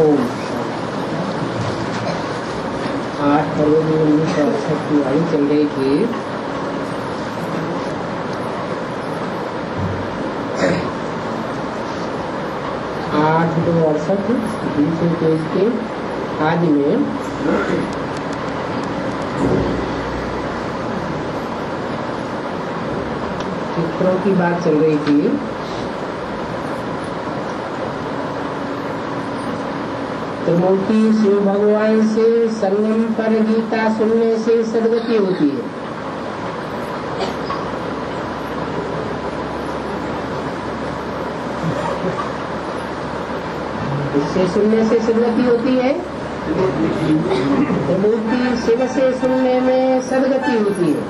ओम 8 फरवरी 1968 की वाणी चल रही थी। आठ 268 दूसरे पेज के आदि में चित्रों की बात चल रही थी। त्रिमूर्ति शिव भगवान से संगम पर गीता सुनने से सद्गति होती है। इससे सुनने से सद्गति होती है। त्रिमूर्ति शिव से सुनने में सद्गति होती है।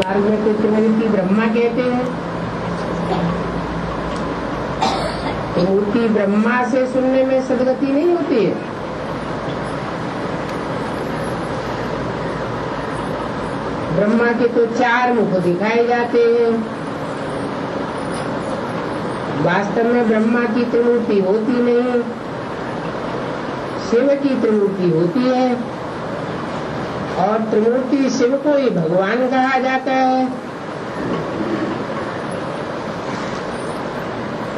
मार्ग में तो त्रिमूर्ति ब्रह्मा कहते हैं। त्रिमूर्ति ब्रह्मा से सुनने में सद्गति नहीं होती है। ब्रह्मा के तो 4 मुख दिखाए जाते हैं। वास्तव में ब्रह्मा की त्रिमूर्ति होती नहीं, शिव की त्रिमूर्ति होती है। और त्रिमूर्ति शिव को ही भगवान कहा जाता है।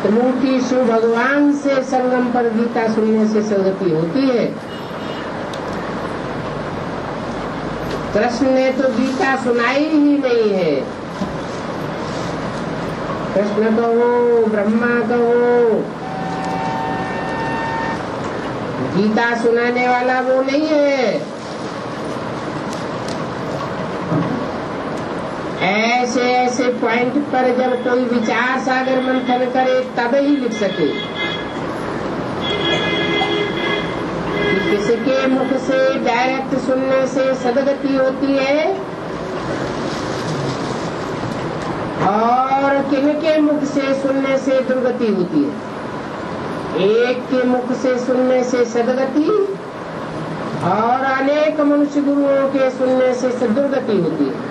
त्रिमूर्ति शिव भगवान से संगम पर गीता सुनने से सद्गति होती है। कृष्ण ने तो गीता सुनाई ही नहीं है। कृष्ण कहो, ब्रह्मा कहो, गीता सुनाने वाला वो नहीं है। ऐसे ऐसे पॉइंट पर जब कोई विचार सागर मंथन करे तब ही लिख सके। किसके मुख से डायरेक्ट सुनने से सद्गति होती है और किनके मुख से सुनने से दुर्गति होती है। एक के मुख से सुनने से सद्गति और अनेक मनुष्य गुरुओं के सुनने से दुर्गति होती है।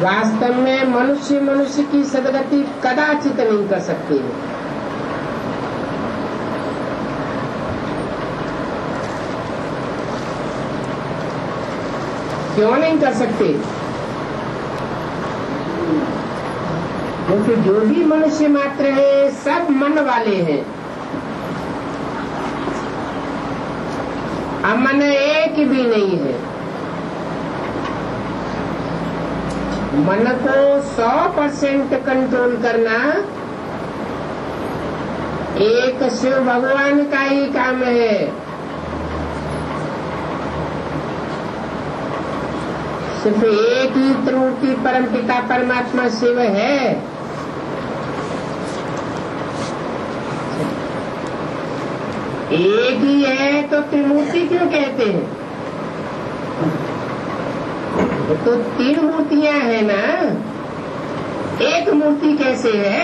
वास्तव में मनुष्य की सद्गति कदाचित नहीं कर सकते। क्यों नहीं कर सकते? क्योंकि जो भी मनुष्य मात्र है सब मन वाले हैं। अमन एक भी नहीं है। मन को 100% कंट्रोल करना एक शिव भगवान का ही काम है। सिर्फ एक ही त्रिमूर्ति परमपिता परमात्मा शिव है। एक ही है तो त्रिमूर्ति क्यों कहते हैं? तो 3 मूर्तियां हैं ना, एक मूर्ति कैसे है?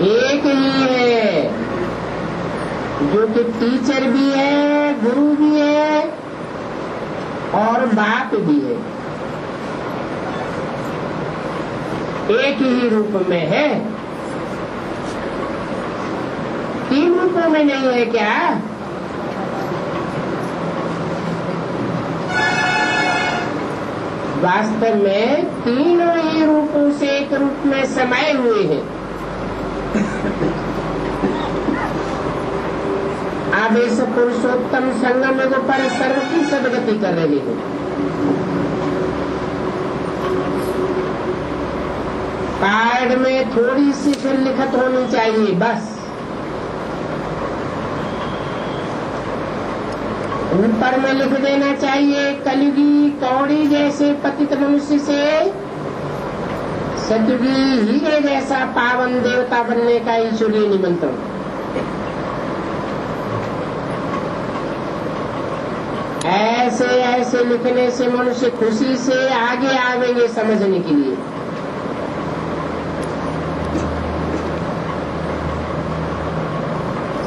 एक ही है जो कि टीचर भी है, गुरु भी है और बाप भी है। एक ही रूप में है, 3 रूपों में नहीं है क्या? वास्तव में तीनों ही रूपों से एक रूप में समाये हुए हैं। अब इस पुरुषोत्तम संगम युग पर सर्व की सद्गति कर रही है। कार्ड में थोड़ी सी फिर लिखत होनी चाहिए बस। ऊपर में लिख देना चाहिए, कलयुगी कौड़ी जैसे पतित मनुष्य से सतयुगी हीरे जैसा पावन देवता बनने का ईश्वरीय निमंत्रण। ऐसे ऐसे लिखने से मनुष्य खुशी से आगे आवेंगे समझने के लिए।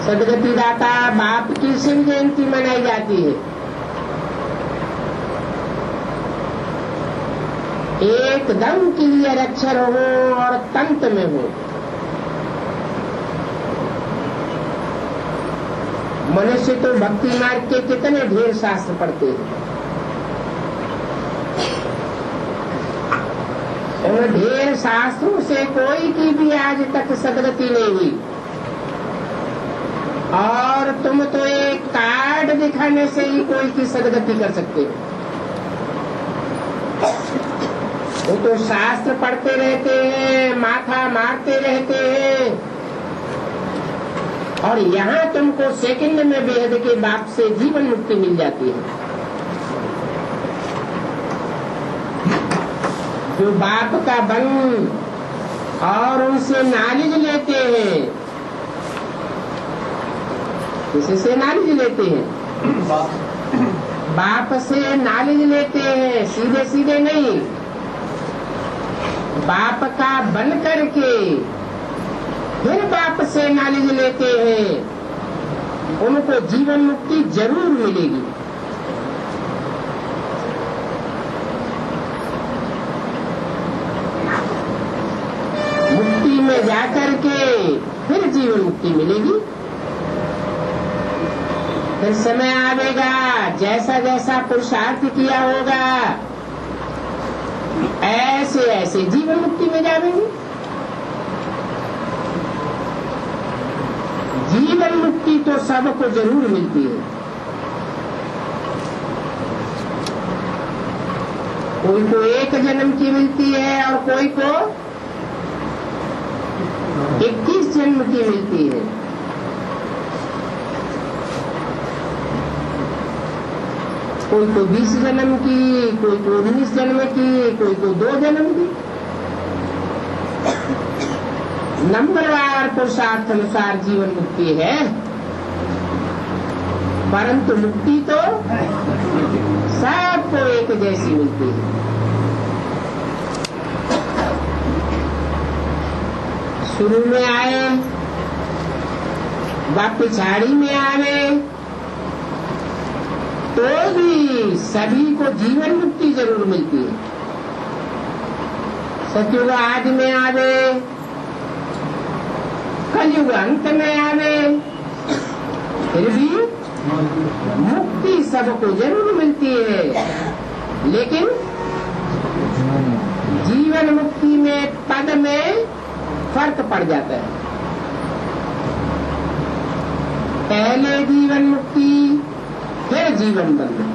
सदगति दाता बाप की शिव जयंती मनाई जाती है। एकदम क्लियर अक्षर हो और तंत्र में हो। मनुष्य तो भक्ति मार्ग के कितने ढेर शास्त्र पढ़ते हैं, उन ढेर शास्त्रों से कोई की भी आज तक सदगति नहीं हुई। और तुम तो एक कार्ड दिखाने से ही कोई की सदगति कर सकते हो। वो तो शास्त्र पढ़ते रहते हैं, माथा मारते रहते हैं, और यहाँ तुमको सेकंड में बेहद के बाप से जीवन मुक्ति मिल जाती है। जो बाप का बन और उनसे नॉलेज लेते हैं, किससे नॉलेज लेते हैं? बाप से नॉलेज लेते हैं, सीधे सीधे नहीं, बाप का बन करके फिर बाप से नॉलेज लेते हैं, उनको जीवन मुक्ति जरूर मिलेगी। मुक्ति में जाकर के फिर जीवन मुक्ति मिलेगी। फिर समय आवेगा, जैसा जैसा पुरुषार्थ किया होगा ऐसे ऐसे जीवन मुक्ति में जाएंगे। जीवन मुक्ति तो सबको जरूर मिलती है। कोई को एक जन्म की मिलती है और कोई को 21 जन्म की मिलती है। कोई को 20 जन्म की, कोई को 19 जन्म की, कोई को 2 जन्म की। नंबरवार पुरुषार्थ अनुसार जीवन मुक्ति है, परंतु मुक्ति तो सबको एक जैसी मिलती है। शुरू में आए व पिछाड़ी में आवे तो भी सभी को जीवन मुक्ति जरूर मिलती है। सतयुग आदि में आवे, कलयुग अंत में आवे, फिर भी मुक्ति सबको जरूर मिलती है। लेकिन जीवन मुक्ति में पद में फर्क पड़ जाता है। पहले जीवन मुक्ति, फिर जीवन बंधन।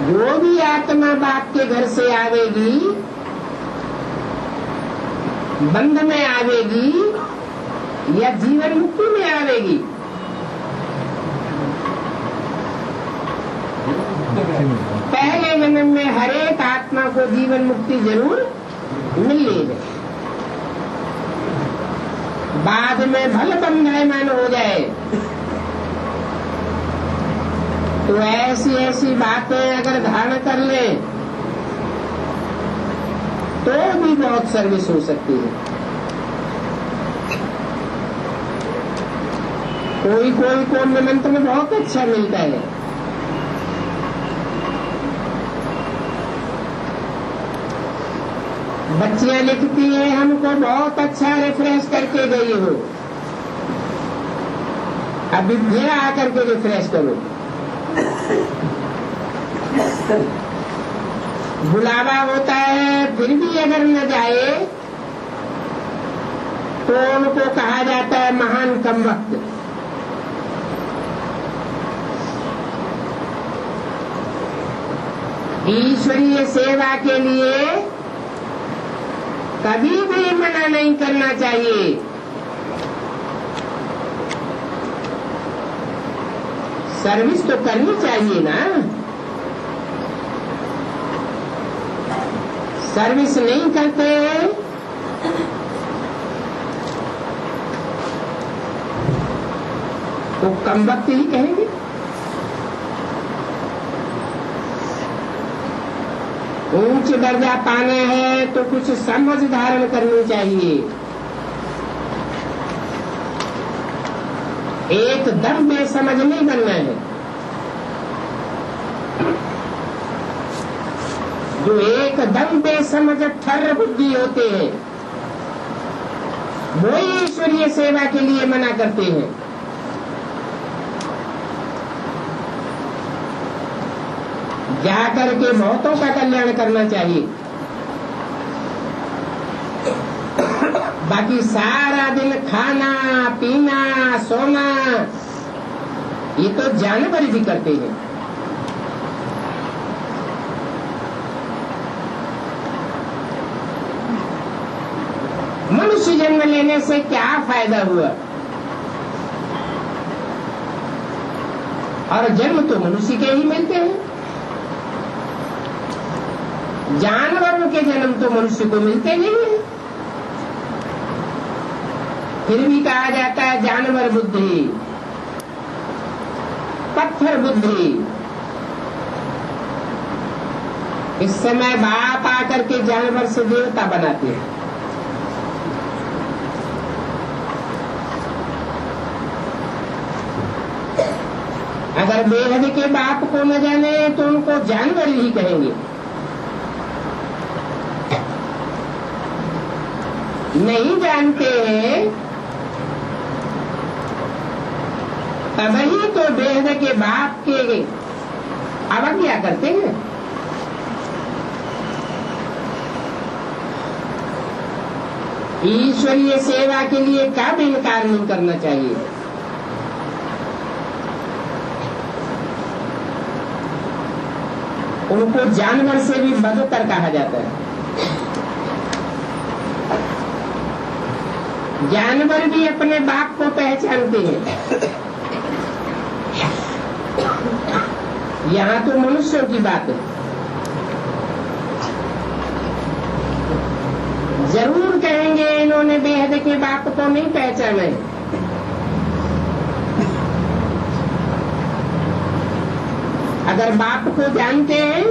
जो भी आत्मा बाप के घर से आवेगी, बंध में आवेगी या जीवन मुक्ति में आवेगी, पहले जन्म में हर एक आत्मा को जीवन मुक्ति जरूर मिली है। बाद में भले बंधायमान हो जाए तो ऐसी ऐसी बातें अगर धारण कर ले तो भी बहुत सर्विस हो सकती है। कोई कोई को निमंत्रण बहुत अच्छा मिलता है। बच्चियां लिखती हैं, हमको बहुत अच्छा रिफ्रेश करके गई हो, अभी फिर आकर के रिफ्रेश करो। बुलावा होता है, फिर भी अगर न जाए तो उनको कहा जाता है महान कमबख्त। ईश्वरीय सेवा के लिए कभी भी मना नहीं करना चाहिए। सर्विस तो करनी चाहिए ना। सर्विस नहीं करते तो कमबख्त ही कहेंगे। ऊंच दर्जा पाना है तो कुछ समझ धारण करनी चाहिए। एकदम बेसमझ नहीं बनना है। जो एकदम बेसमझ ठर्र बुद्धि होते हैं वो ईश्वरीय सेवा के लिए मना करते हैं। जाकर के बहुतों का कल्याण करना चाहिए, बाकी सारा दिन खाना पीना सोना ये तो जानवर भी करते हैं। मनुष्य जन्म लेने से क्या फायदा हुआ? और जन्म तो मनुष्य के ही मिलते हैं, जानवरों के जन्म तो मनुष्य को मिलते नहीं है। फिर भी कहा जाता है जानवर बुद्धि, पत्थर बुद्धि। इस समय बाप आकर के जानवर से देवता बनाते हैं। अगर बेहद के बाप को न जाने तो उनको जानवर ही कहेंगे। नहीं जानते हैं तभी तो बेहद के बाप के अवज्ञा करते हैं। ईश्वरीय सेवा के लिए कब इनकार नहीं करना चाहिए। उनको जानवर से भी बदतर कहा जाता है। जानवर भी अपने बाप को पहचानते हैं। यहाँ तो मनुष्यों की बात है। जरूर कहेंगे इन्होंने बेहद के बाप को नहीं पहचाना है। अगर बाप को जानते हैं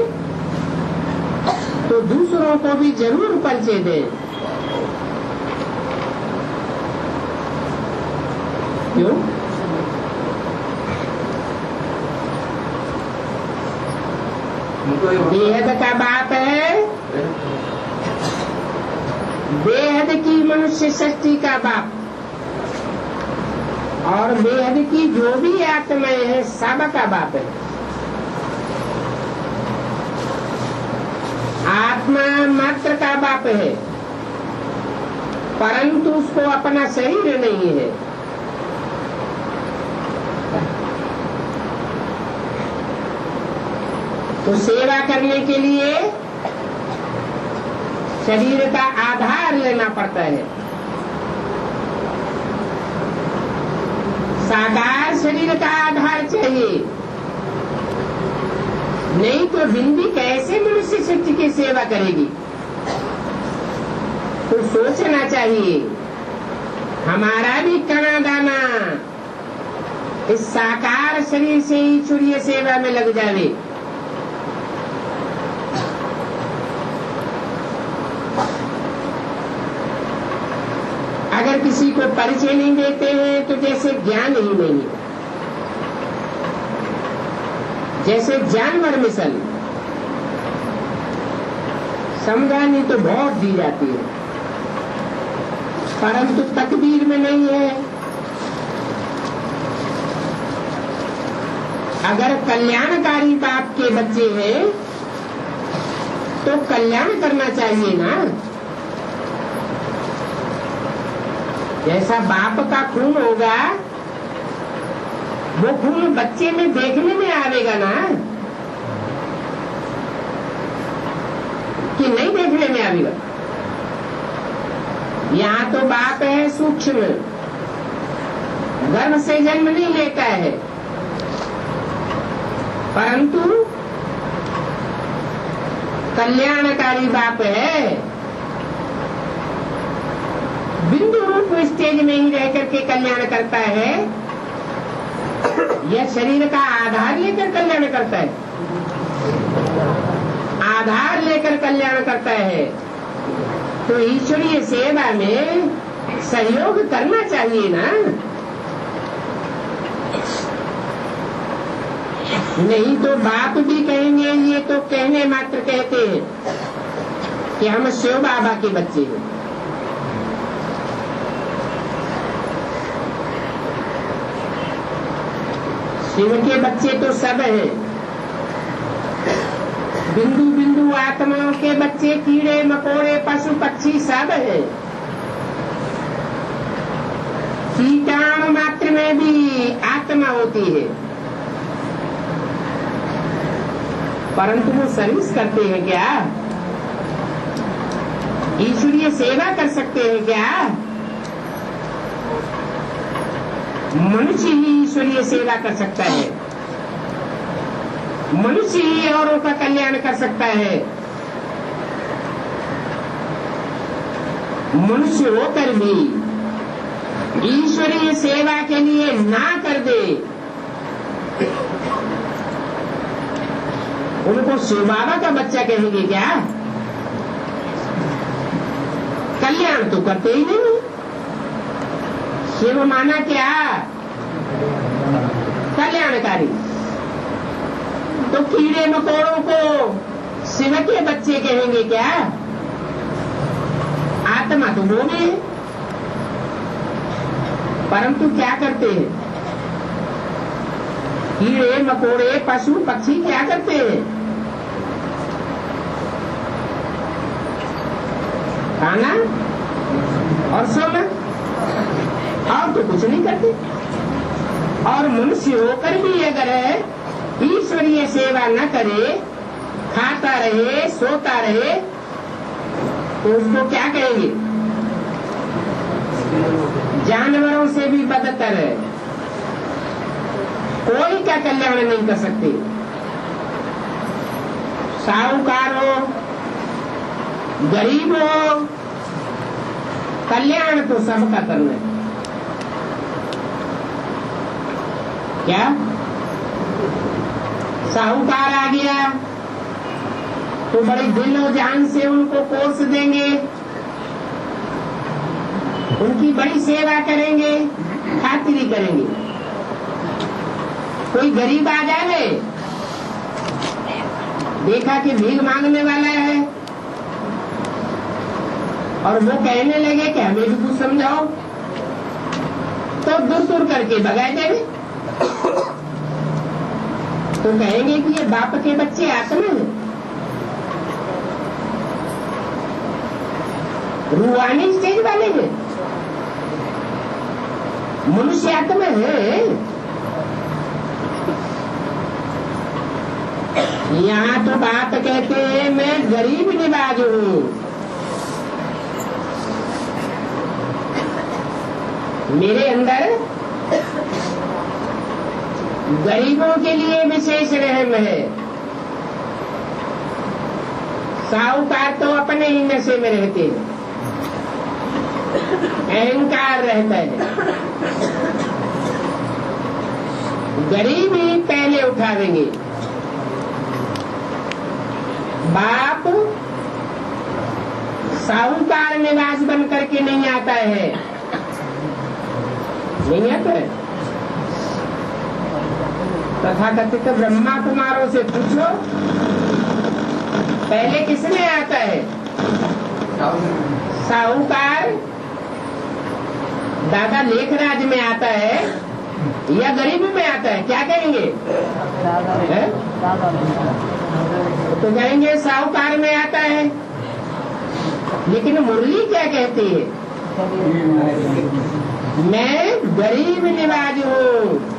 तो दूसरों को भी जरूर परिचय दें। क्यों? बेहद का बाप है, बेहद की मनुष्य सृष्टि का बाप, और बेहद की जो भी आत्माएं हैं सब का बाप है। आत्मा मात्र का बाप है, परंतु उसको अपना शरीर नहीं है। तो सेवा करने के लिए शरीर का आधार लेना पड़ता है। साकार शरीर का आधार चाहिए, नहीं तो बिंदी कैसे मनुष्य शक्ति की सेवा करेगी। तो सोचना चाहिए हमारा भी कना दाना इस साकार शरीर से ईश्वरीय सेवा में लग जावे। अगर किसी को परिचय नहीं देते हैं तो जैसे ज्ञान ही नहीं है, जैसे जानवर मिसल समझानी तो बहुत दी जाती है, परंतु तकदीर में नहीं है। अगर कल्याणकारी बाप के बच्चे हैं तो कल्याण करना चाहिए ना। जैसा बाप का खून होगा वो खून बच्चे में देखने में आवेगा ना, कि नहीं देखने में आवेगा। यहाँ तो बाप है सूक्ष्म, गर्भ से जन्म नहीं लेता है, परंतु कल्याणकारी बाप है। बिंदु रूप स्टेज में ही रह करके कल्याण करता है, यह शरीर का आधार लेकर कल्याण करता है। आधार लेकर कल्याण करता है तो ईश्वरीय सेवा में सहयोग करना चाहिए ना। नहीं तो बाप भी कहेंगे ये तो कहने मात्र कहते हैं कि हम शिव बाबा के बच्चे हैं। शिव के बच्चे तो सब हैं। बिंदु बिंदु आत्माओं के बच्चे कीड़े मकोड़े पशु पक्षी सब हैं। कीटाणु मात्र में भी आत्मा होती है, परंतु वो सर्विस करते हैं क्या? ईश्वरीय सेवा कर सकते हैं क्या? मनुष्य ही ईश्वरीय सेवा कर सकता है, मनुष्य ही औरों का कल्याण कर सकता है। मनुष्य होकर भी ईश्वरीय सेवा के लिए ना कर दे, उनको शिव बाबा का बच्चा कहेंगे क्या? कल्याण तो करते ही नहीं। शिव माना क्या? कल्याणकारी। तो कीड़े मकोड़ों को शिव के बच्चे कहेंगे क्या? आत्मा तो वो भी है, परंतु क्या करते हैं? कीड़े मकोड़े पशु पक्षी क्या करते हैं? खाना और सोना, और तो कुछ नहीं करते। और मनुष्य होकर भी अगर ईश्वरीय सेवा न करे, खाता रहे सोता रहे, तो उसको क्या कहेंगे? जानवरों से भी बदतर है, कोई का कल्याण नहीं कर सकते। साहूकार हो गरीब हो, कल्याण तो सबका करना है। क्या साहूकार आ गया तो बड़े दिल और जान से उनको कोर्स देंगे, उनकी बड़ी सेवा करेंगे, खातिरी करेंगे। कोई गरीब आ जाए, देखा कि भीख मांगने वाला है, और वो कहने लगे कि हमें भी कुछ समझाओ, तो दूर दूर करके भगाए देंगे। तो कहेंगे कि ये बाप के बच्चे आत्मा है, रूहानी स्टेज वाले हैं, मनुष्य आत्मा है। यहाँ तो बात कहते हैं मैं गरीब निवाज हूँ, मेरे अंदर गरीबों के लिए विशेष रहम है। साहूकार तो अपने ही नशे में रहते हैं, अहंकार रहता है, गरीब ही पहले उठावेंगे। बाप साहूकार निवास बन करके नहीं आता है, नहीं आता है। तथाकथित ब्रह्मा कुमारों से पूछो पहले किसमें आता है? साहूकार दादा लेखराज में आता है या गरीब में आता है? क्या कहेंगे? तो कहेंगे साहूकार में आता है। लेकिन मुरली क्या कहती है? मैं गरीब निवाज हूँ,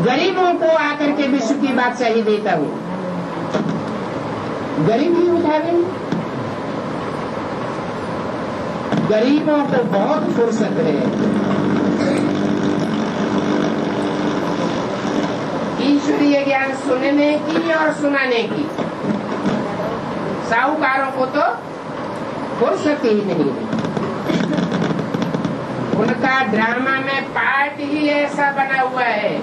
गरीबों को आकर के विश्व की बादशाही देता हूँ। गरीब ही उठावे, गरीबों को बहुत फुर्सत है ईश्वरीय ज्ञान सुनने की और सुनाने की। साहूकारों को तो फुर्सत ही नहीं है। उनका ड्रामा में पार्ट ही ऐसा बना हुआ है,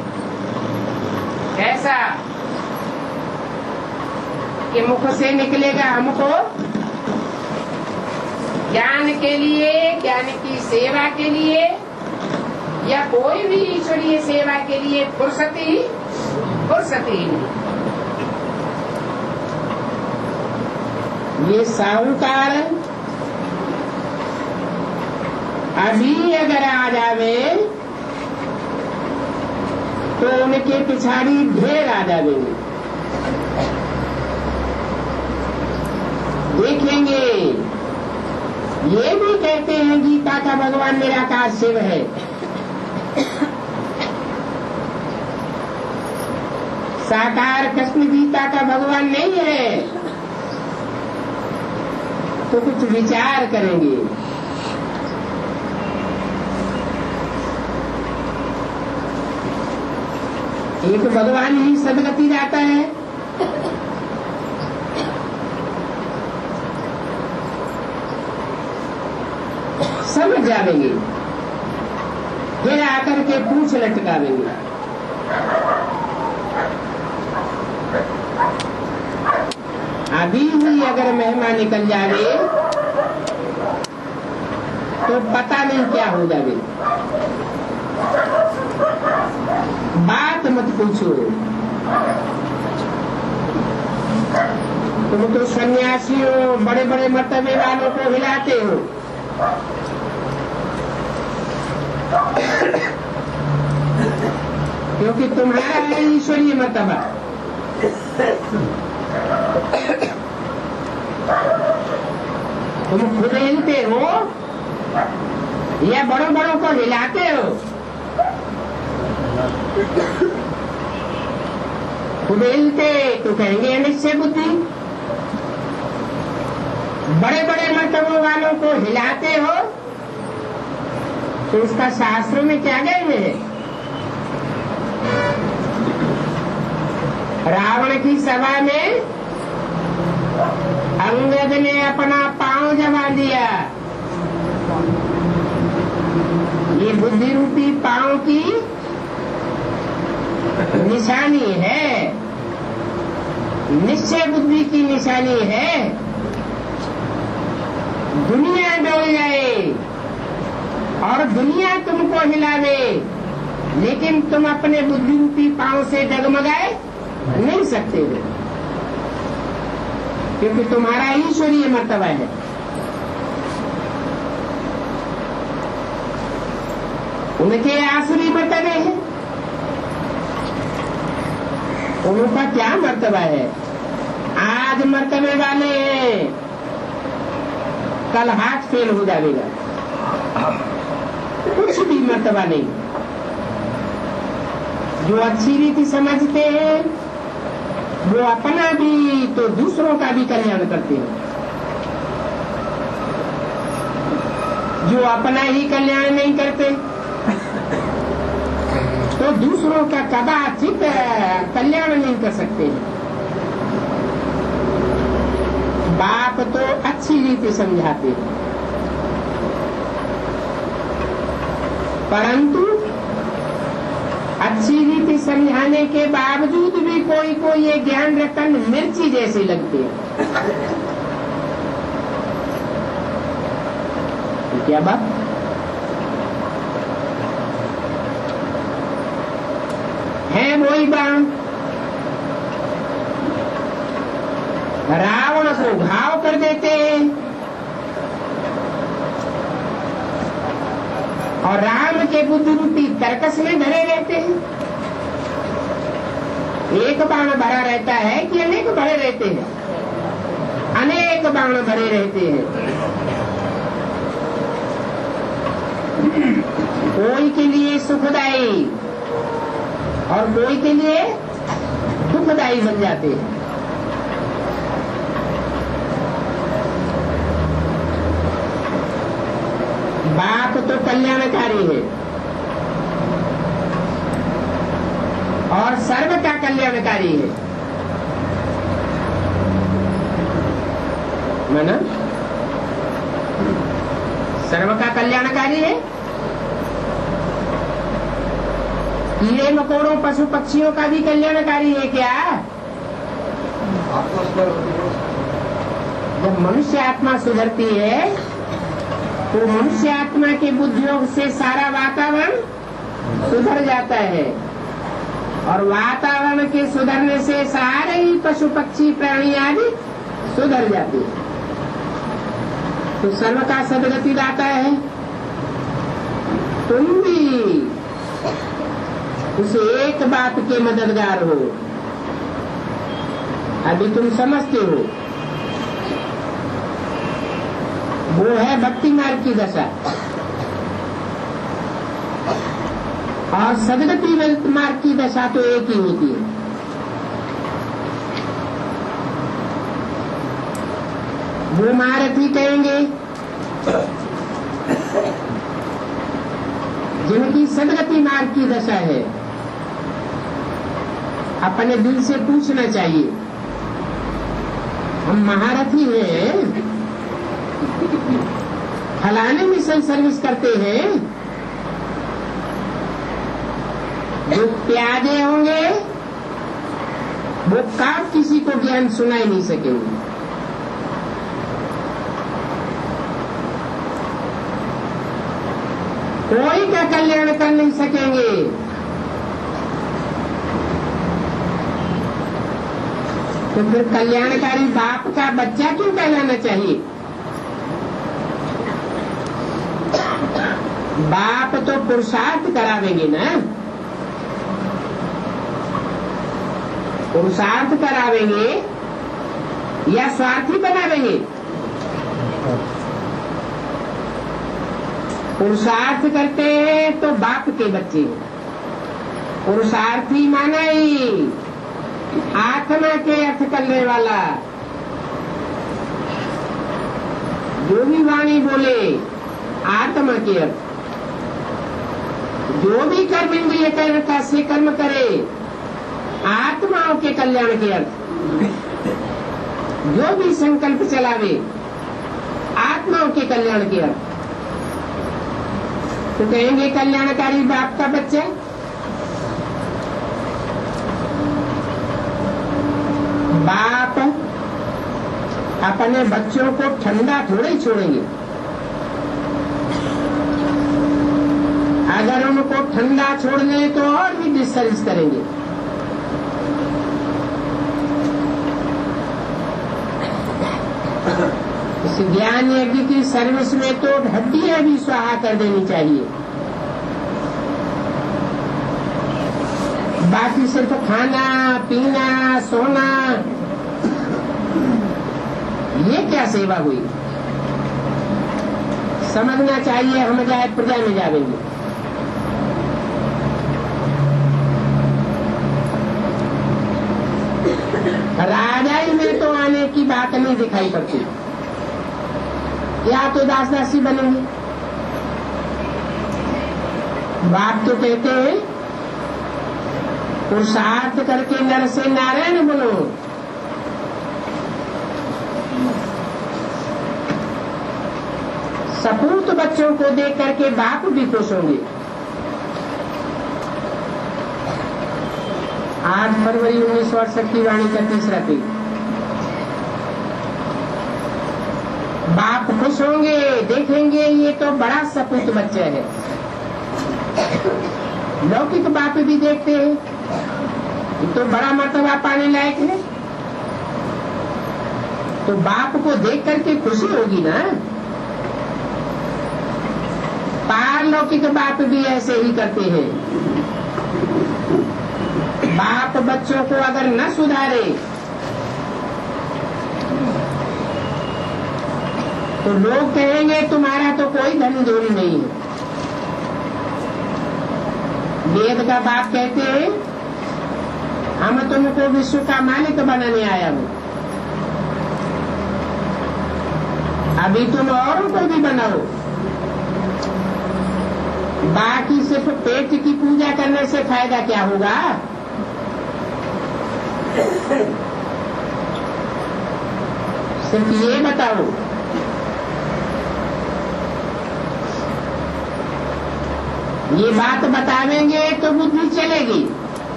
ऐसा कि मुख से निकलेगा हमको ज्ञान के लिए, ज्ञान की सेवा के लिए या कोई भी ईश्वरीय सेवा के लिए फुर्सत ही नहीं। ये साहूकार अभी अगर आ जावे तो उनके पिछाड़ी ढेर आ जावेंगे। देखेंगे ये भी कहते हैं गीता का भगवान निराकार शिव है। साकार कृष्ण गीता का भगवान नहीं है, तो कुछ विचार करेंगे। एक भगवान ही सदगति जाता है, समझ जाएंगे, फिर आकर के पूछ लटकावेंगे। अभी ही अगर महिमा निकल जावे तो पता नहीं क्या हो जावे। बात मत पूछो, तुम तो सन्यासियों बड़े बड़े मर्तबे वालों को हिलाते हो। क्योंकि तुम्हारा है ईश्वरीय मर्तबा। तुम खुद हिलते हो या बड़ों बड़ों को हिलाते हो? खुद हिलते तो कहेंगे अनिश्चय बुद्धि, बड़े बड़े मर्तबों वालों को हिलाते हो तो उसका शास्त्रों में क्या गए है? रावण की सभा में अंगद ने अपना पांव जमा दिया। ये बुद्धि रूपी पांव की निशानी है, निश्चय बुद्धि की निशानी है। दुनिया डोल जाए और दुनिया तुमको हिलावे, लेकिन तुम अपने बुद्धि रूपी पांव से डगमगाए नहीं सकते हो, क्योंकि तुम्हारा ईश्वरीय मर्तबा है। उनके आसुरी मर्तबे हैं, उनका क्या मर्तबा है? आज मर्तबे वाले हैं, कल हाथ फेल हो जाएगा, कुछ भी मर्तबा नहीं। जो अच्छी रीति समझते हैं वो अपना भी तो दूसरों का भी कल्याण करते हैं। जो अपना ही कल्याण नहीं करते तो दूसरों का कदाचित कल्याण नहीं कर सकते। बाप तो अच्छी रीति समझाते हैं, परंतु अच्छी रीति समझाने के बावजूद भी कोई को ये ज्ञान रतन मिर्ची जैसे लगते हैं। क्या बात? है वही बाण, रावण को घाव कर देते हैं और राम के बुद्धि रूपी तर्कस में धरे रहते हैं। एक बाण भरा रहता है कि अनेक भरे रहते हैं? अनेक बाण भरे रहते हैं। कोई के लिए सुखदायी और कोई के लिए दुखदायी बन जाते हैं। बाप तो कल्याणकारी है और सर्व का कल्याणकारी है, माना सर्व का कल्याणकारी है। कीड़े मकोड़ों पशु पक्षियों का भी कल्याणकारी है क्या? जब मनुष्य आत्मा सुधरती है तो मनुष्य आत्मा के बुद्धियोग से सारा वातावरण सुधर जाता है और वातावरण के सुधरने से सारे ही पशु पक्षी प्राणी आदि सुधर जाते हैं। तो सर्व का सदगति दाता है। तुम भी उस एक बात के मददगार हो। अभी तुम समझते हो, वो है भक्ति मार्ग की दशा और सदगति मार्ग की दशा तो एक ही होती है। वो महारथी कहेंगे जिनकी सदगति मार्ग की दशा है। अपने दिल से पूछना चाहिए, हम महारथी हैं, फलाने मिशन सर्विस करते हैं। जो प्यादे होंगे वो कब किसी को ज्ञान सुना ही नहीं सकेंगे। कोई का कल्याण कर नहीं सकेंगे। तो फिर कल्याणकारी बाप का बच्चा क्यों कहलाना चाहिए? बाप तो पुरुषार्थ करावेंगे ना, पुरुषार्थ करावेंगे या स्वार्थी बनावेंगे? पुरुषार्थ करते हैं तो बाप के बच्चे। पुरुषार्थी माना ही आत्मा के अर्थ करने वाला। जो भी वाणी बोले आत्मा के अर्थ, जो भी कर्म इंद्रिय कर्ता से कर्म करे आत्माओं के कल्याण के अर्थ, जो भी संकल्प चलावे आत्माओं के कल्याण के अर्थ। तो कहेंगे कल्याणकारी बाप का बच्चा। बाप अपने बच्चों को ठंडा थोड़े ही छोड़ेंगे। अगर उनको ठंडा छोड़ दें तो और भी डिस्टर्ब करेंगे। इस ज्ञान यज्ञ की सर्विस में तो हड्डियां भी स्वाहा कर देनी चाहिए। बाकी सिर्फ खाना पीना सोना, ये क्या सेवा हुई? समझना चाहिए, हम जाए प्रजा में जावेंगे। राजाई में तो आने की बात नहीं दिखाई पड़ती, या तो दास दासी बनेंगे। बाप तो कहते हैं पुरुषार्थ करके नर से नारायण बनो। सपूत बच्चों को देख करके बाप भी खुश होंगे। 8 फरवरी 1968 की वाणी का तीसरा पेज। बाप खुश होंगे, देखेंगे ये तो बड़ा सपूत बच्चा है। लौकिक बाप भी देखते हैं, ये तो बड़ा मर्तबा पाने लायक है। तो बाप को देख करके खुशी होगी ना। पारलौकिक बाप भी ऐसे ही करते हैं। बाप बच्चों को अगर न सुधारे तो लोग कहेंगे तुम्हारा तो कोई धन धोरी नहीं है। वेद का बाप कहते हैं हम तुमको विश्व का मालिक बनाने आया हूँ, अभी तुम औरों को भी बनाओ। बाकी सिर्फ पेट की पूजा करने से फायदा क्या होगा? सिर्फ ये बताओ, ये बात बतावेंगे तो बुद्धि चलेगी।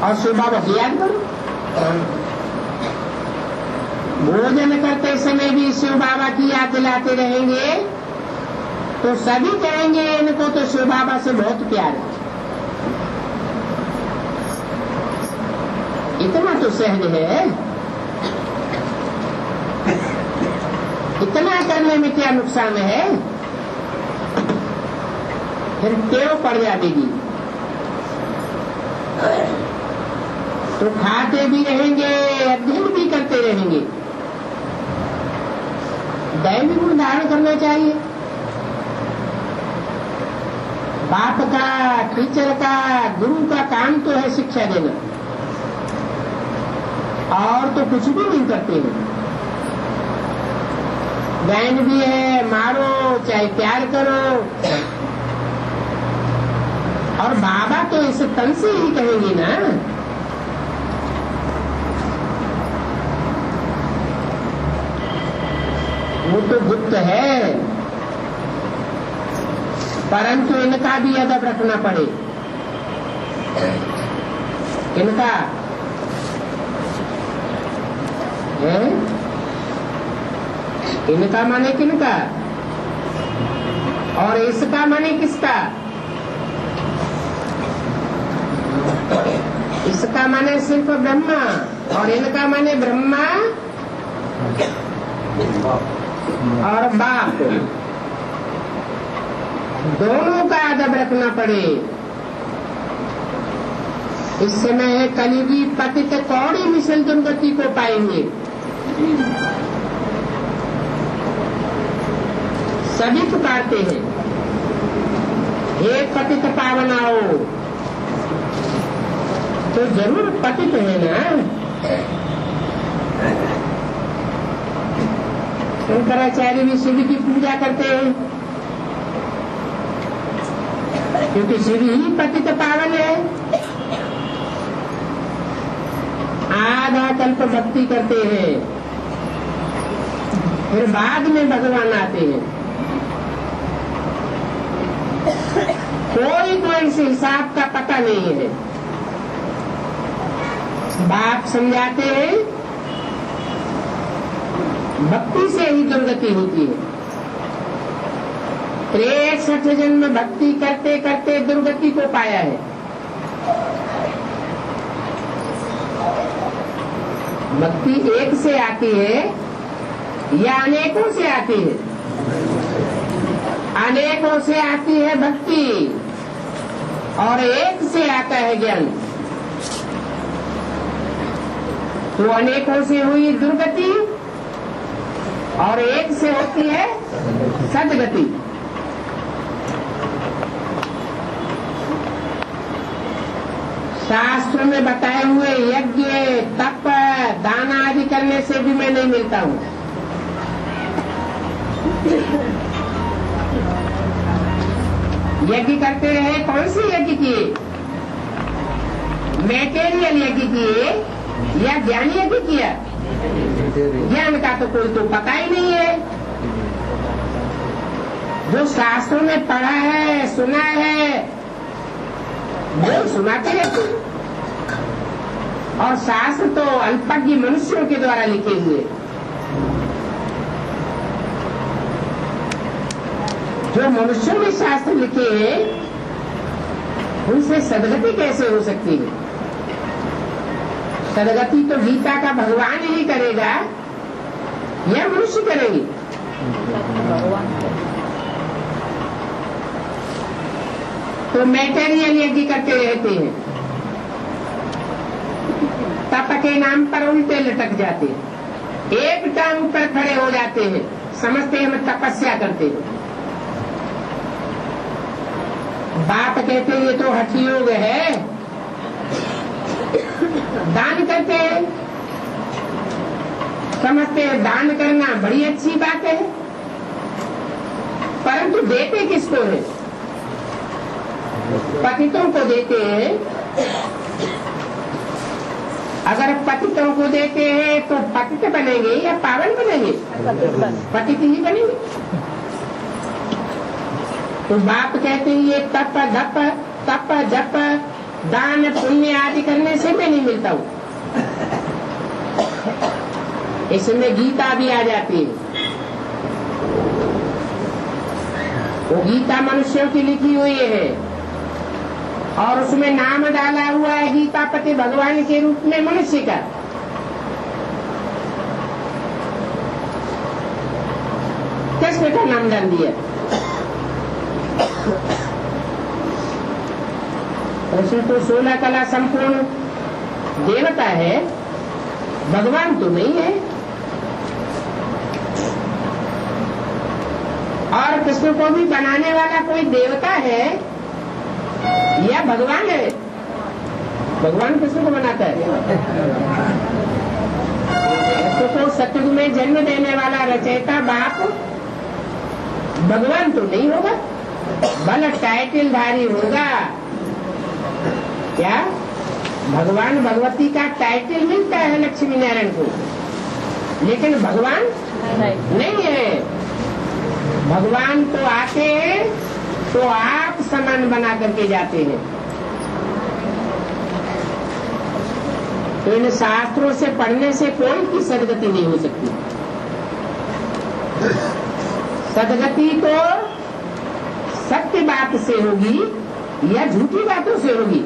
और सुबह वक्त याद करो, भोजन करते समय भी शिव बाबा की याद दिलाते रहेंगे तो सभी कहेंगे इनको तो शिव बाबा से बहुत प्यार है। इतना तो सहज है, इतना करने में क्या नुकसान है, फिर क्यों पड़ जाएगी। तो खाते भी रहेंगे, अध्ययन भी करते रहेंगे। दैवी गुण धारण करना चाहिए। बाप का, टीचर का, गुरु का काम तो है शिक्षा देना, और तो कुछ भी नहीं करते हैं। ज्ञान भी है, मारो चाहे प्यार करो, और बाबा तो इस तन से ही कहेंगे ना। वो तो गुप्त है, परंतु इनका भी अदब रखना पड़े। इनका है, इनका माने किनका, और इसका माने किसका। इसका माने सिर्फ ब्रह्मा, और इनका माने ब्रह्मा और बाप, दोनों का अदब रखना पड़े। इस समय कलियुगी पतित कौड़ी मिशन दुर्गति को पाएंगे। सभी पुकारते हैं, हे पतित पावन आओ, तो जरूर पतित है ना। शंकराचार्य भी शिव की पूजा करते हैं, क्योंकि शिव ही पतित पावन है। आधा कल्प भक्ति करते हैं, फिर बाद में भगवान आते हैं। कोई को इस हिसाब का पता नहीं है। बाप समझाते हैं, भक्ति से ही दुर्गति होती है। 63 जन्म भक्ति करते करते दुर्गति को पाया है। भक्ति एक से आती है या अनेकों से आती है? अनेकों से आती है भक्ति, और एक से आता है ज्ञान। तो अनेकों से हुई दुर्गति, और एक से होती है सदगति। शास्त्र में बताए हुए यज्ञ, तप, दान आदि करने से भी मैं नहीं मिलता हूँ। यज्ञ करते रहे, कौन सी यज्ञ किए? मैटेरियल यज्ञ किए या ज्ञान यज्ञ किया? ज्ञान का तो कोई तो पता ही नहीं है। जो शास्त्रों में पढ़ा है, सुना है, वो सुनाते रहते। और शास्त्र तो अल्पज्ञ मनुष्यों के द्वारा लिखे हुए। जो मनुष्यों में शास्त्र लिखे हैं, उनसे सदगति कैसे हो सकती है? सदगति तो गीता का भगवान ही करेगा या मनुष्य करेंगे? तो मैटेरियल यज्ञ करते रहते हैं, तप के नाम पर उल्टे लटक जाते हैं, एक टांग पर खड़े हो जाते हैं, समझते हैं हम तपस्या करते हैं। बाप कहते हैं ये तो हठ योग है। दान करते हैं, समझते हैं दान करना बड़ी अच्छी बात है, परंतु देते किसको है? पतितों को देते हैं। अगर पतितों को देते हैं तो पतित बनेंगे या पावन बनेंगे? पतित ही बनेंगे। तो बाप कहते हैं ये तप जप दान पुण्य आदि करने से मैं नहीं मिलता हूँ। इसमें गीता भी आ जाती है। वो गीता मनुष्यों की लिखी हुई है और उसमें नाम डाला हुआ है गीतापति भगवान के रूप में मनुष्य का। कृष्ण का नाम डाल दिया। उसमें तो 16 कला संपूर्ण देवता है, भगवान तो नहीं है। और कृष्ण को भी बनाने वाला कोई देवता है या भगवान है? भगवान कृष्ण को बनाता है। कृष्ण को सतयुग में जन्म देने वाला रचयिता बाप भगवान तो नहीं होगा, बल टाइटलधारी होगा। क्या भगवान भगवती का टाइटल मिलता है लक्ष्मी नारायण को, लेकिन भगवान नहीं है। भगवान तो आते हैं तो आप समान बना करके जाते हैं। तो इन शास्त्रों से पढ़ने से कोई की सदगति नहीं हो सकती। सदगति तो सत्य बात से होगी या झूठी बातों से होगी।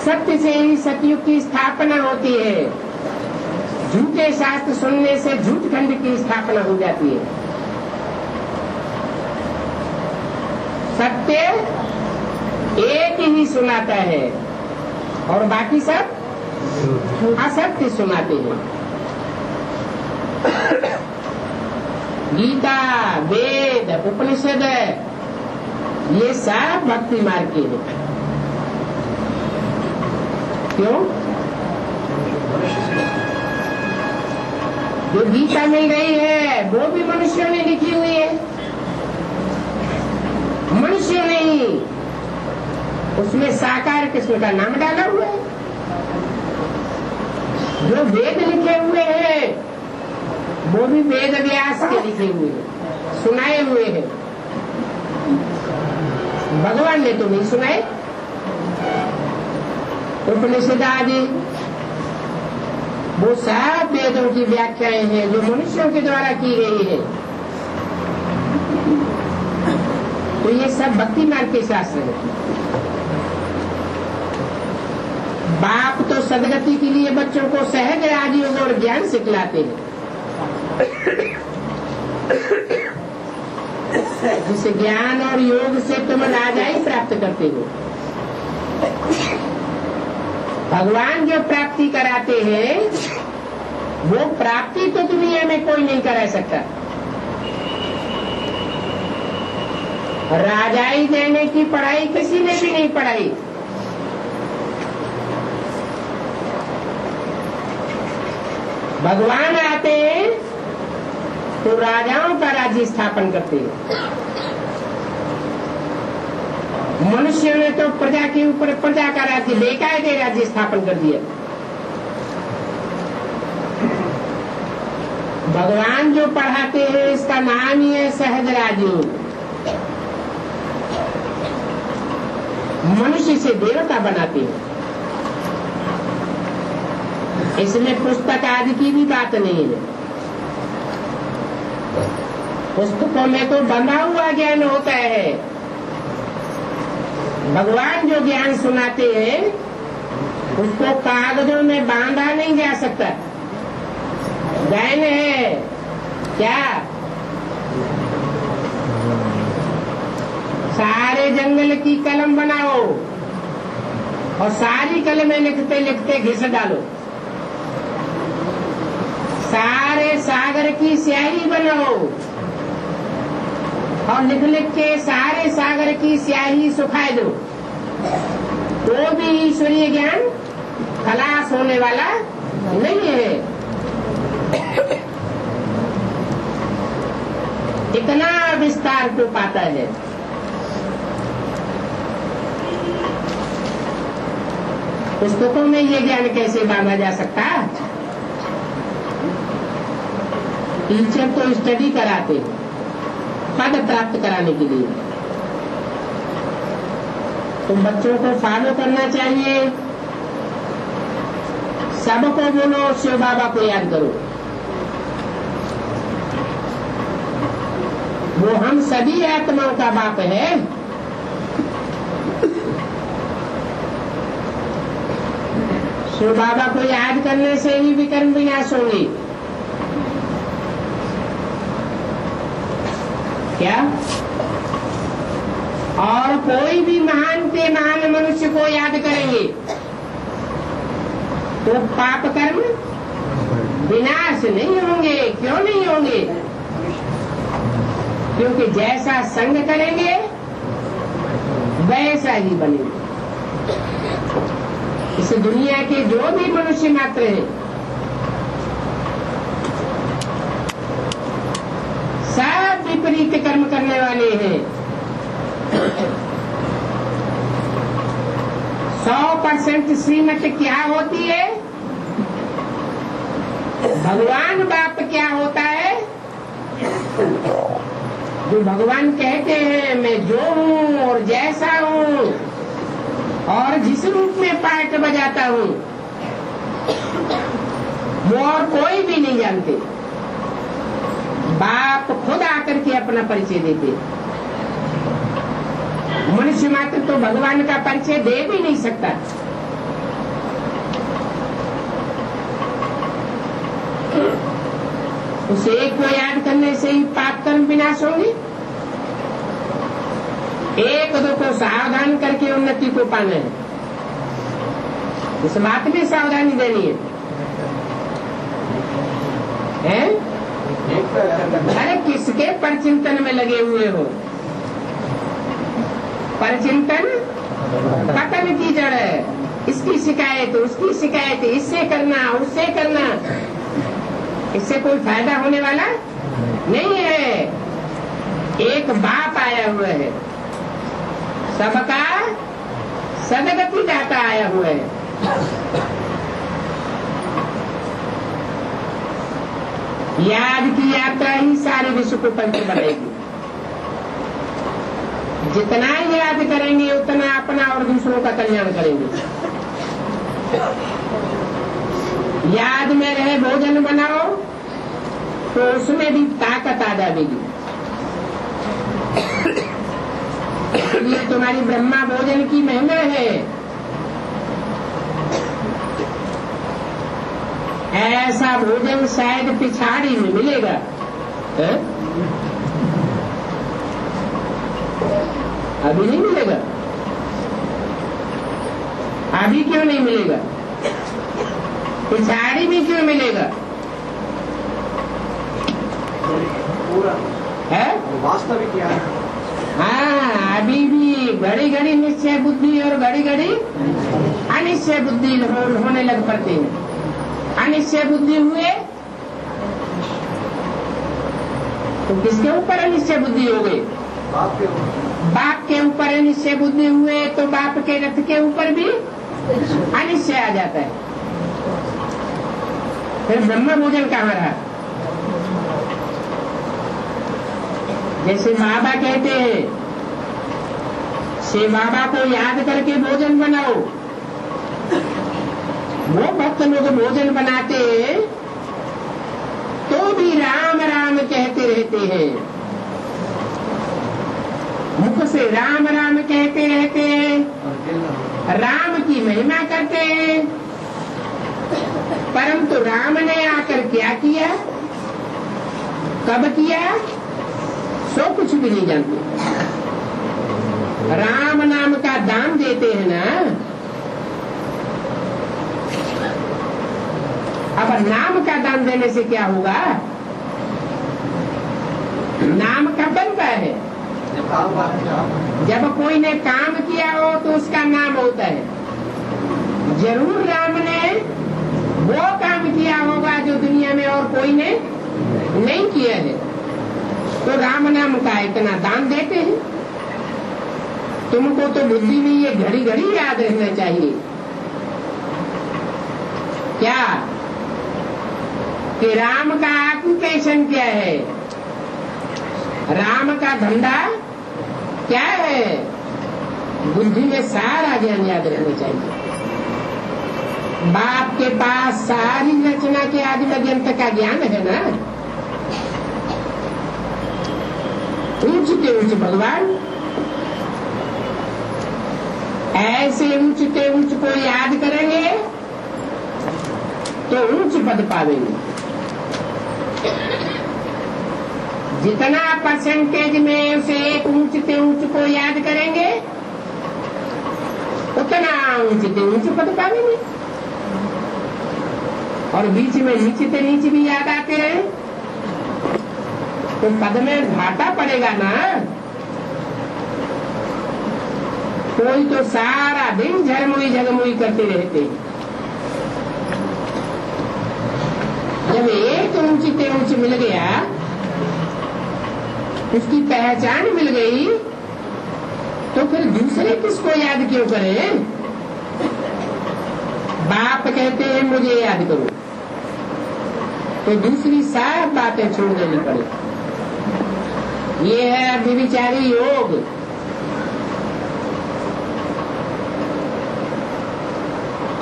सत्य से ही सतयुग की स्थापना होती है, झूठे शास्त्र सुनने से झूठ खंड की स्थापना हो जाती है। सत्य एक ही सुनाता है और बाकी सब असत्य सुनाते हैं। गीता, वेद, उपनिषद ये सब भक्ति मार्ग के हैं। क्यों? जो गीता मिल रही है वो भी मनुष्यों ने लिखी हुई है, मनुष्य नहीं, उसमें साकार कृष्ण का नाम डाला हुआ है। जो वेद लिखे हुए हैं वो भी वेद व्यास के लिखे हुए हैं, सुनाए हुए हैं। भगवान ने तो नहीं सुनाए। उपनिषद आदि वो सब वेदों की व्याख्याएं हैं जो मनुष्यों के द्वारा की गई है। तो ये सब भक्ति मार्ग के शास्त्र है। बाप तो सदगति के लिए बच्चों को सहज राजयोग और ज्ञान सिखलाते हैं, जिस ज्ञान और योग से तुम राजाई प्राप्त करते हो। भगवान जो प्राप्ति कराते हैं वो प्राप्ति तो दुनिया में कोई नहीं करा सकता। राजाई देने की पढ़ाई किसी ने भी नहीं पढ़ाई। भगवान आते हैं तो राजाओं का राज्य स्थापन करते हैं। मनुष्य ने तो प्रजा के ऊपर प्रजा का राज्य, बेकायदे राज्य स्थापन कर दिया। भगवान जो पढ़ाते हैं इसका नाम ही है सहज राजयोग। मनुष्य से देवता बनाते हैं। इसमें पुस्तक आदि की भी बात नहीं है। पुस्तकों में तो बंधा हुआ ज्ञान होता है। भगवान जो ज्ञान सुनाते हैं उसको कागजों में बांधा नहीं जा सकता। ज्ञान है क्या? सारे जंगल की कलम बनाओ और सारी कलमें लिखते लिखते घिस डालो। सारे सागर की स्याही बनाओ और लिख लिख के सारे सागर की स्याही सुखाए दो, तो भी ईश्वरीय ज्ञान खलास होने वाला नहीं है। इतना विस्तार को पाता है। पुस्तकों में ये ज्ञान कैसे बांधा जा सकता? टीचर तो स्टडी कराते हैं पद प्राप्त कराने के लिए। तो बच्चों को फॉलो करना चाहिए। सबको बोलो शिव बाबा को याद करो। वो हम सभी आत्माओं का बाप है। शिव बाबा को याद करने से ही विकर्म विनाश होंगे। क्या? और कोई भी महान से महान मनुष्य को याद करेंगे तो पाप कर्म विनाश नहीं होंगे। क्यों नहीं होंगे? क्योंकि जैसा संग करेंगे वैसा ही बनेंगे। इस दुनिया के जो भी मनुष्य मात्र हैं सब विपरीत कर्म करने वाले हैं। 100% श्रीमत क्या होती है? भगवान बाप क्या होता है? जो भगवान कहते हैं मैं जो हूँ और जैसा हूँ और जिस रूप में पाठ बजाता हूँ वो और कोई भी नहीं जानते। बाप खुद आकर के अपना परिचय देते। मनुष्य मात्र तो भगवान का परिचय दे भी नहीं सकता। उस एक को याद करने से ही पाप कर्म विनाश होंगे। एक दो को सावधान करके उन्नति को पाना है। इस बात में सावधानी देनी है? अरे किसके परचिंतन में लगे हुए हो? परचिंतन पतन की जड़ है। इसकी शिकायत उसकी शिकायत, इससे करना उससे करना, इससे कोई फायदा होने वाला नहीं है। एक बाप आया हुआ है, सबका सदगति दाता आया हुआ है। याद की यात्रा ही सारे विश्व को पवित्र बनाएगी। जितना याद करेंगे उतना अपना और दूसरों का कल्याण करेंगे। याद में रहे भोजन बनाओ तो उसमें भी ताकत आ जाएगी। इसलिए तुम्हारी ब्रह्मा भोजन की महिमा है। ऐसा भोजन शायद पिछाड़ी में मिलेगा है? अभी नहीं मिलेगा। अभी क्यों नहीं मिलेगा? पिछाड़ी में क्यों मिलेगा? है वास्तविक क्या है? हाँ, अभी भी घड़ी घड़ी निश्चय बुद्धि और घड़ी घड़ी अनिश्चय बुद्धि होने लग पड़ते हैं। अनिश्चय बुद्धि हुए तो किसके ऊपर अनिश्चय बुद्धि हो गई? बाप के ऊपर अनिश्चय बुद्धि हुए तो बाप के रथ के ऊपर भी अनिश्चय आ जाता है। फिर ब्रह्म भोजन कहाँ रहा? जैसे बाबा कहते हैं शिव बाबा को याद करके भोजन बनाओ। वो भक्त लोग भोजन बनाते हैं तो भी राम राम कहते रहते हैं। मुख से राम राम कहते रहते हैं, राम की महिमा करते हैं। परंतु राम ने आकर क्या किया, कब किया, सो कुछ भी नहीं जानते। राम नाम का दान देते हैं ना। अब नाम का दान देने से क्या होगा? नाम कब बनता है? जब कोई ने काम किया हो तो उसका नाम होता है। जरूर राम ने वो काम किया होगा जो दुनिया में और कोई ने नहीं किया है, तो राम नाम का इतना दान देते हैं। तुमको तो बुद्धि में ये घड़ी घड़ी याद रहना चाहिए क्या कि राम का ऑक्यूपेशन क्या है, राम का धंधा क्या है। बुद्धि में सारा ज्ञान याद रहना चाहिए। बाप के पास सारी रचना के आदि पर्यंत का ज्ञान है ना। ऊंचते ऊंच भगवान, ऐसे ऊंचते ऊंच को याद करेंगे तो ऊंच पद पावेंगे। जितना परसेंटेज में उसे एक ऊंचते ऊंच को याद करेंगे उतना ऊंचते ऊंच पद पावेंगे। और बीच में नीचते नीचे भी याद आते रहे तो पद में घाटा पड़ेगा ना। कोई तो सारा दिन झरमुई झगमुई करते रहते हैं। जब एक ऊंचते ऊंच मिल गया, उसकी पहचान मिल गई, तो फिर दूसरे किसको याद क्यों करें? बाप कहते हैं मुझे याद करो, तो दूसरी सब बातें छोड़ देनी पड़े। ये है व्यभिचारी योग।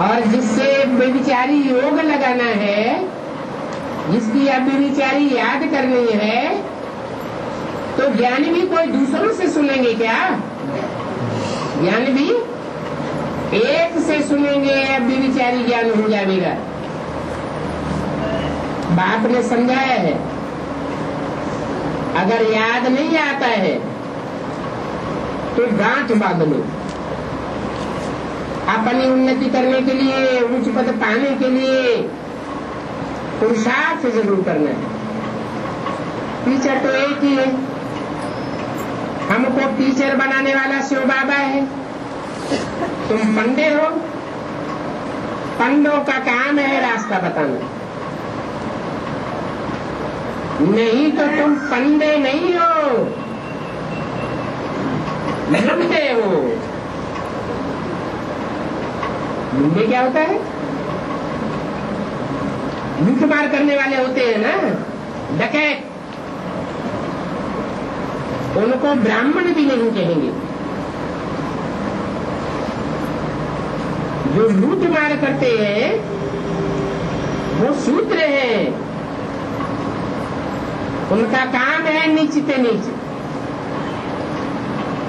और जिससे व्यभिचारी योग लगाना है, जिसकी अब व्यभिचारी याद करनी है, तो ज्ञान भी कोई दूसरों से सुनेंगे क्या? ज्ञान भी एक से सुनेंगे, अब व्यभिचारी ज्ञान हो जाएगा। बाप ने समझाया है, अगर याद नहीं आता है तो गांठ बांध लो। अपनी उन्नति करने के लिए, उच्च पद पाने के लिए पुरुषार्थ जरूर करना है। टीचर तो एक ही है, हमको टीचर बनाने वाला शिव बाबा है। तुम पंडे हो, पंडों का काम है रास्ता बताना। नहीं तो तुम पंडे नहीं हो, लुंडे हो। लुंडे क्या होता है? लूटमार करने वाले होते हैं ना, डकैत। उनको ब्राह्मण भी नहीं कहेंगे। जो लूटमार करते हैं वो शूद्र हैं। उनका काम है नीचते नीच।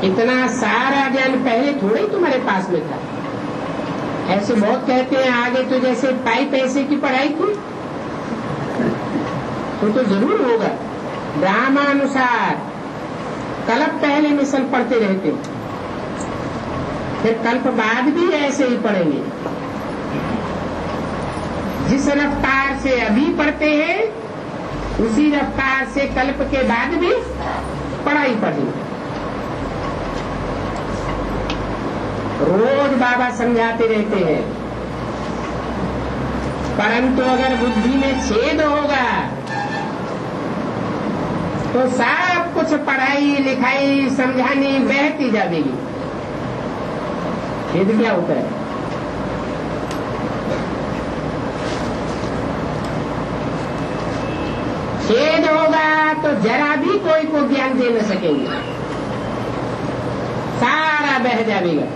इतना सारा ज्ञान पहले थोड़ा ही तुम्हारे पास में था। ऐसे बहुत कहते हैं आगे तो जैसे पाई पैसे की पढ़ाई की, तो जरूर होगा। ड्रामानुसार कल्प पहले मिसल पढ़ते रहते, फिर कल्प बाद भी ऐसे ही पढ़ेंगे। जिस रफ्तार से अभी पढ़ते हैं उसी रफ्तार से कल्प के बाद भी पढ़ाई पढ़ेंगे। रोज बाबा समझाते रहते हैं, परंतु अगर बुद्धि में छेद होगा तो सब कुछ पढ़ाई लिखाई समझानी बहती जाएगी। छेद क्या होता है? छेद होगा तो जरा भी कोई को ज्ञान दे न सकेंगे, सारा बह जाएगा।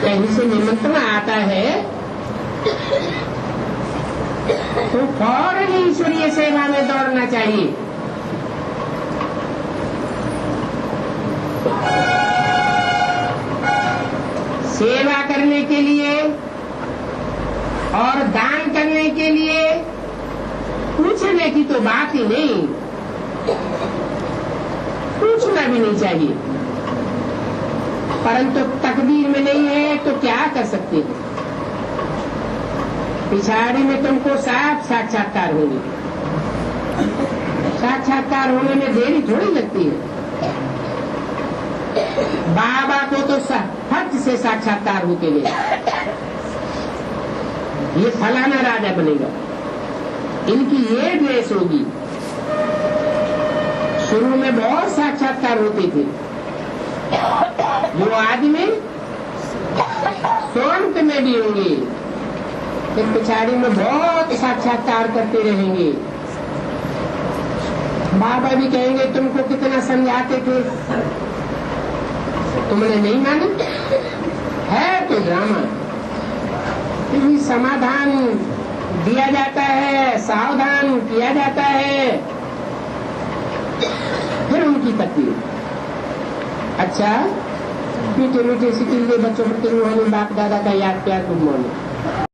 कहीं से निमंत्रण आता है तो फौरन ईश्वरीय सेवा में दौड़ना चाहिए। सेवा करने के लिए और दान करने के लिए पूछने की तो बात ही नहीं, पूछना भी नहीं चाहिए। परंतु तकदीर में नहीं है तो क्या कर सकते हैं? पिछाड़ी में तुमको साफ साक्षात्कार होगी। साक्षात्कार होने में देरी थोड़ी लगती है। बाबा को तो फट से साक्षात्कार होके ले, ये फलाना राजा बनेगा, इनकी ये ड्रेस होगी। शुरू में बहुत साक्षात्कार होते थे। जो आदमी स्वांत में भी होंगे, फिर पिछाड़ी में बहुत साक्षात्कार करते रहेंगे। बाबा भी कहेंगे तुमको कितना समझाते थे, तुमने नहीं माना, है तो ड्रामा। फिर भी समाधान दिया जाता है, सावधान किया जाता है, की तकलीफ। अच्छा, मीठे मीठे सिटीले बच्चों प्रति रूहानी बाप दादा का याद प्यार गुड मॉर्निंग।